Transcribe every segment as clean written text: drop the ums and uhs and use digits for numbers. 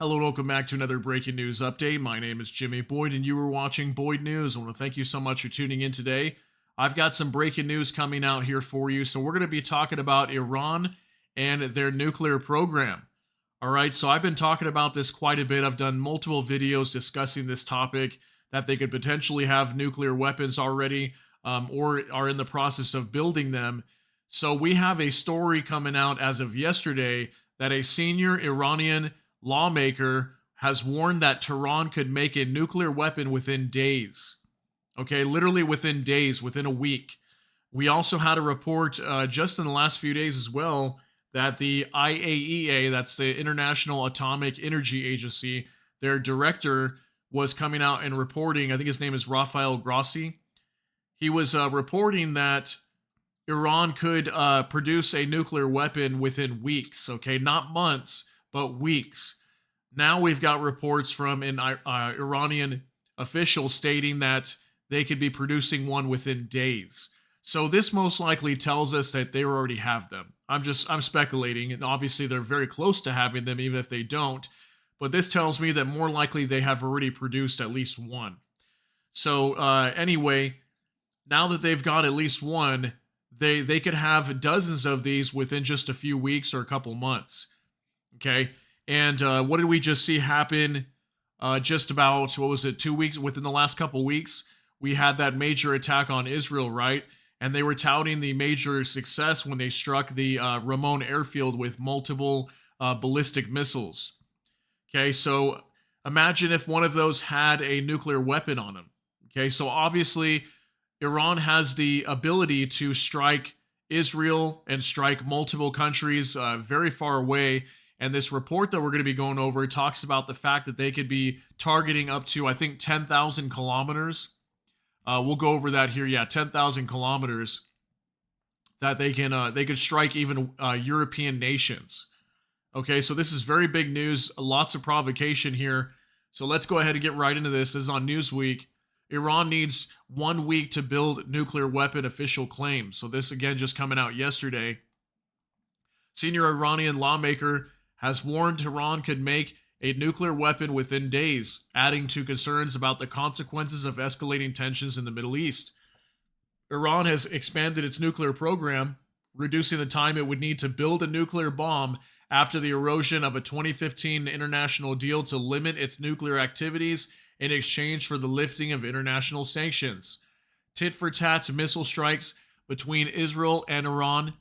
Hello and welcome back to another breaking news update. My name is Jimmy Boyd and you are watching Boyd News. I want to thank you so much for tuning in today. I've got some breaking news coming out here for you. So we're going to be talking about Iran and their nuclear program. All right, so I've been talking about this quite a bit. I've done multiple videos discussing this topic, that they could potentially have nuclear weapons already, or are in the process of building them. So we have a story coming out as of yesterday that a senior Iranian lawmaker has warned that Tehran could make a nuclear weapon within days. Okay, literally within days, within a week. We also had a report just in the last few days as well that the IAEA, that's the International Atomic Energy Agency, their director was coming out and reporting. I think his name is Rafael Grossi. He was reporting that Iran could produce a nuclear weapon within weeks, okay? Not months, but weeks. Now we've got reports from an Iranian official stating that they could be producing one within days. So this most likely tells us that they already have them. I'm speculating, and obviously they're very close to having them, even if they don't. But this tells me that more likely they have already produced at least one. So anyway, now that they've got at least one, they could have dozens of these within just a few weeks or a couple months. Okay, and what did we just see happen? Just about, what was it, 2 weeks? Within the last couple weeks, we had that major attack on Israel, right? And they were touting the major success when they struck the Ramon airfield with multiple ballistic missiles. Okay, so imagine if one of those had a nuclear weapon on them. Okay, so obviously Iran has the ability to strike Israel and strike multiple countries very far away. And this report that we're going to be going over talks about the fact that they could be targeting up to, I think, 10,000 kilometers. We'll go over that here. Yeah, 10,000 kilometers that they could strike even European nations. Okay, so this is very big news. Lots of provocation here. So let's go ahead and get right into this. This is on Newsweek. Iran needs 1 week to build nuclear weapon, official claims. So this again just coming out yesterday. Senior Iranian lawmaker has warned Tehran could make a nuclear weapon within days, adding to concerns about the consequences of escalating tensions in the Middle East. Iran has expanded its nuclear program, reducing the time it would need to build a nuclear bomb after the erosion of a 2015 international deal to limit its nuclear activities in exchange for the lifting of international sanctions. Tit-for-tat missile strikes between Israel and Iran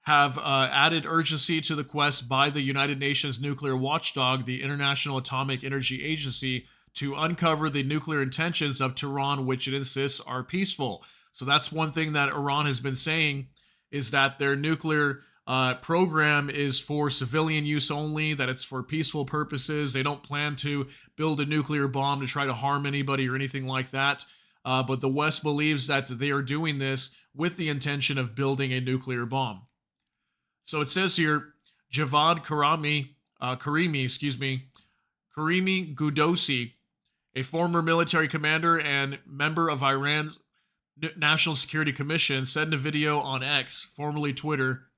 have added urgency to the quest by the United Nations nuclear watchdog, the International Atomic Energy Agency, to uncover the nuclear intentions of Tehran, which it insists are peaceful. So that's one thing that Iran has been saying, is that their nuclear program is for civilian use only, that it's for peaceful purposes. They don't plan to build a nuclear bomb to try to harm anybody or anything like that. But the West believes that they are doing this with the intention of building a nuclear bomb. So it says here, Javad Karimi Gudossi, a former military commander and member of Iran's National Security Commission, said in a video on X, formerly Twitter,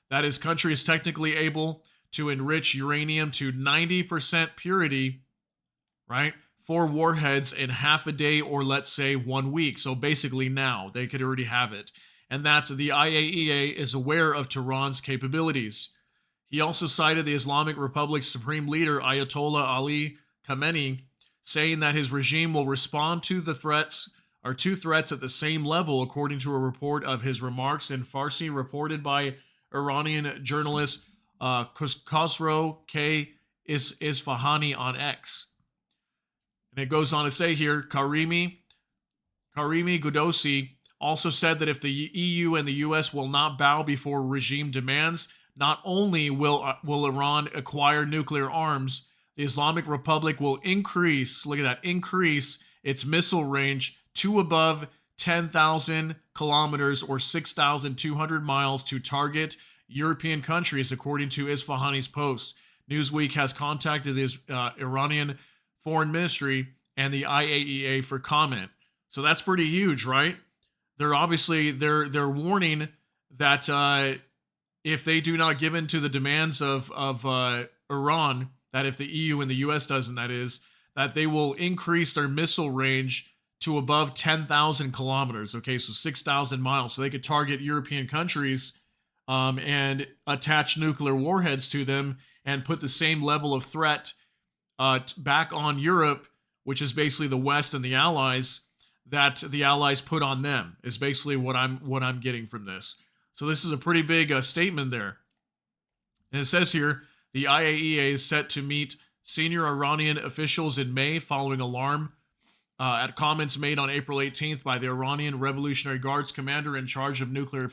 that his country is technically able to enrich uranium to 90% purity, right, for warheads in half a day or let's say 1 week. So basically now, they could already have it. And that the IAEA is aware of Tehran's capabilities. He also cited the Islamic Republic's supreme leader, Ayatollah Ali Khamenei, saying that his regime will respond to the threats, or two threats at the same level, according to a report of his remarks in Farsi reported by Iranian journalist Khosrow K. Isfahani on X. And it goes on to say here, Karimi Gudossi also said that if the EU and the US will not bow before regime demands, not only will Iran acquire nuclear arms, the Islamic Republic will increase its missile range to above 10,000 kilometers or 6,200 miles to target European countries, according to Isfahani's post. Newsweek has contacted the Iranian Foreign Ministry and the IAEA for comment. So that's pretty huge, right? They're obviously they're warning that if they do not give in to the demands of Iran, that if the EU and the US doesn't, that is, that they will increase their missile range to above 10,000 kilometers. Okay, so 6,000 miles. So they could target European countries and attach nuclear warheads to them and put the same level of threat back on Europe, which is basically the West and the Allies, that the Allies put on them. Is basically what I'm getting from this. So this is a pretty big statement there. And it says here, the IAEA is set to meet senior Iranian officials in May following alarm at comments made on April 18th by the Iranian Revolutionary Guards commander in charge of nuclear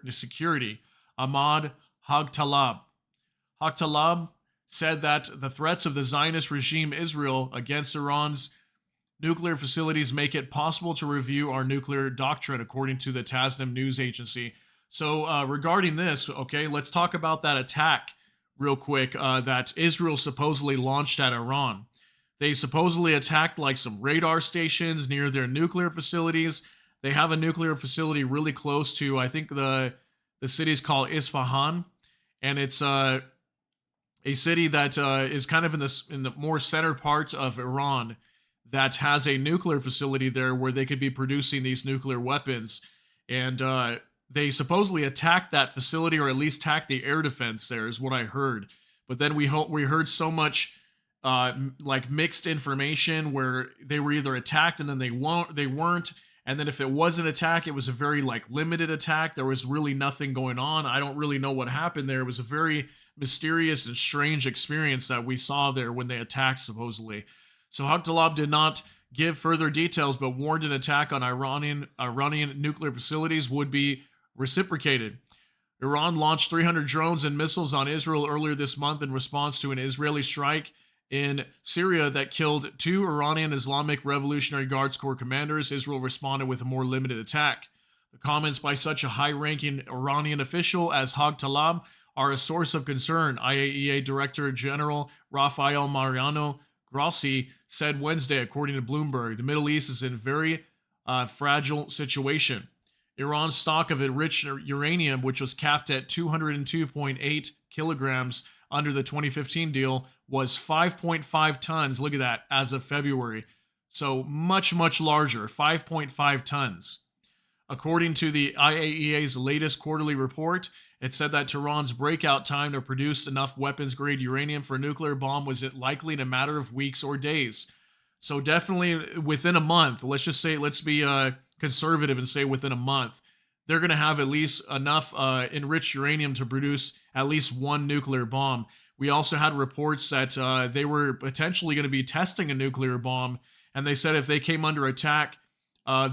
security, Ahmad Haqtalab. Haqtalab said that the threats of the Zionist regime Israel against Iran's nuclear facilities make it possible to review our nuclear doctrine, according to the Tasnim news agency. So regarding this, okay, let's talk about that attack real quick that Israel supposedly launched at Iran. They supposedly attacked like some radar stations near their nuclear facilities. They have a nuclear facility really close to, I think the city is called Isfahan, and it's a city that is kind of in the more center parts of Iran that has a nuclear facility there where they could be producing these nuclear weapons. And they supposedly attacked that facility, or at least attacked the air defense there, is what I heard. But then we heard so much like mixed information where they were either attacked and then they weren't. And then if it was an attack, it was a very like limited attack. There was really nothing going on. I don't really know what happened there. It was a very mysterious and strange experience that we saw there when they attacked, supposedly. So Haqtalab did not give further details, but warned an attack on Iranian nuclear facilities would be reciprocated. Iran launched 300 drones and missiles on Israel earlier this month in response to an Israeli strike in Syria that killed 2 Iranian Islamic Revolutionary Guards Corps commanders. Israel responded with a more limited attack. The comments by such a high-ranking Iranian official as Haqtalab are a source of concern, IAEA Director General Rafael Mariano Grossi said Wednesday, according to Bloomberg. The Middle East is in a very fragile situation. Iran's stock of enriched uranium, which was capped at 202.8 kilograms under the 2015 deal, was 5.5 tons. Look at that, as of February. So much, much larger, 5.5 tons. According to the IAEA's latest quarterly report, it said that Tehran's breakout time to produce enough weapons-grade uranium for a nuclear bomb was likely in a matter of weeks or days. So definitely within a month, let's be conservative and say within a month, they're going to have at least enough enriched uranium to produce at least one nuclear bomb. We also had reports that they were potentially going to be testing a nuclear bomb, and they said if they came under attack,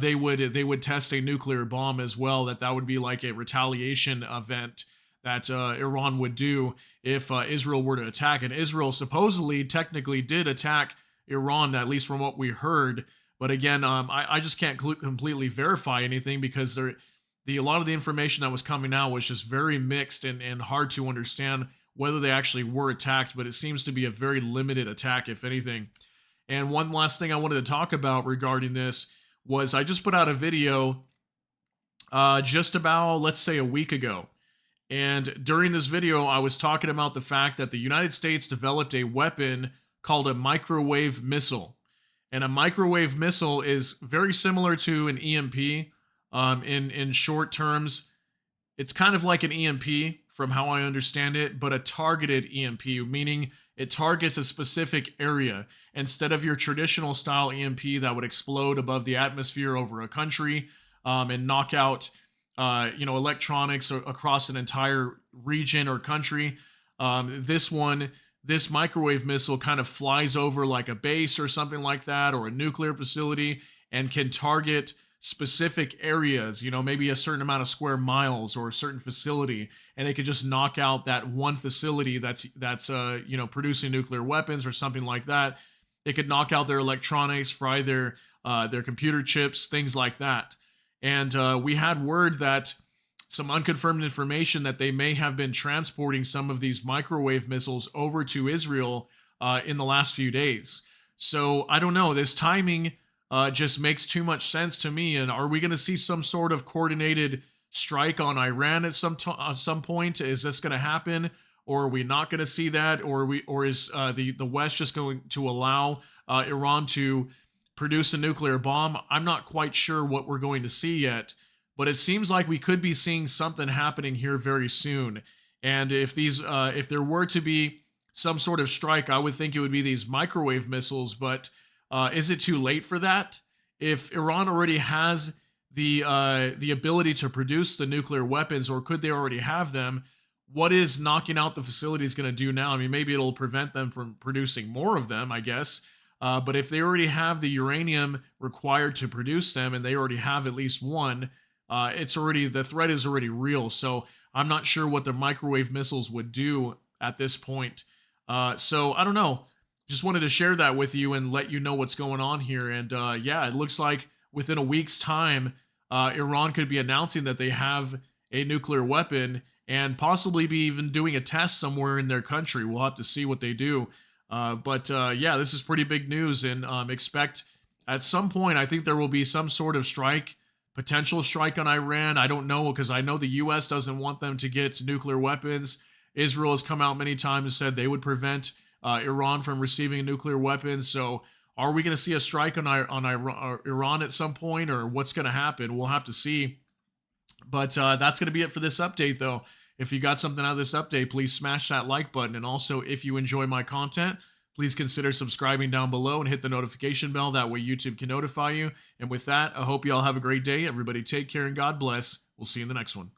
they would test a nuclear bomb as well. That would be like a retaliation event that Iran would do if Israel were to attack. And Israel supposedly, technically, did attack Iran, at least from what we heard. But again, I just can't completely verify anything because a lot of the information that was coming out was just very mixed and hard to understand whether they actually were attacked. But it seems to be a very limited attack, if anything. And one last thing I wanted to talk about regarding this was I just put out a video just about, let's say, a week ago. And during this video, I was talking about the fact that the United States developed a weapon called a microwave missile. And a microwave missile is very similar to an EMP in short terms. It's kind of like an EMP from how I understand it, but a targeted EMP, meaning it targets a specific area instead of your traditional style EMP that would explode above the atmosphere over a country and knock out electronics across an entire region or country. This microwave missile kind of flies over like a base or something like that, or a nuclear facility, and can target specific areas, maybe a certain amount of square miles or a certain facility, and it could just knock out that one facility that's producing nuclear weapons or something like that. It could knock out their electronics, fry their computer chips, things like that. And we had word that some unconfirmed information that they may have been transporting some of these microwave missiles over to Israel in the last few days. So I don't know, this timing just makes too much sense to me. And are we going to see some sort of coordinated strike on Iran at some point? Is this going to happen? or are we not going to see that, or is the West just going to allow Iran to produce a nuclear bomb? I'm not quite sure what we're going to see yet, but it seems like we could be seeing something happening here very soon. And if there were to be some sort of strike, I would think it would be these microwave missiles. But is it too late for that? If Iran already has the ability to produce the nuclear weapons, or could they already have them? What is knocking out the facilities going to do now? I mean, maybe it'll prevent them from producing more of them, I guess. But if they already have the uranium required to produce them, and they already have at least one, the threat is already real. So I'm not sure what the microwave missiles would do at this point. So I don't know. Just wanted to share that with you and let you know what's going on here. And yeah, it looks like within a week's time, Iran could be announcing that they have a nuclear weapon and possibly be even doing a test somewhere in their country. We'll have to see what they do. But yeah, this is pretty big news, and expect at some point, I think there will be some sort of strike, potential strike on Iran. I don't know, because I know the U.S. doesn't want them to get nuclear weapons. Israel has come out many times and said they would prevent Iran from receiving nuclear weapons. So are we going to see a strike on Iran at some point, or what's going to happen? We'll have to see. But that's going to be it for this update, though. If you got something out of this update, please smash that like button. And also, if you enjoy my content, please consider subscribing down below and hit the notification bell. That way YouTube can notify you. And with that, I hope you all have a great day. Everybody take care and God bless. We'll see you in the next one.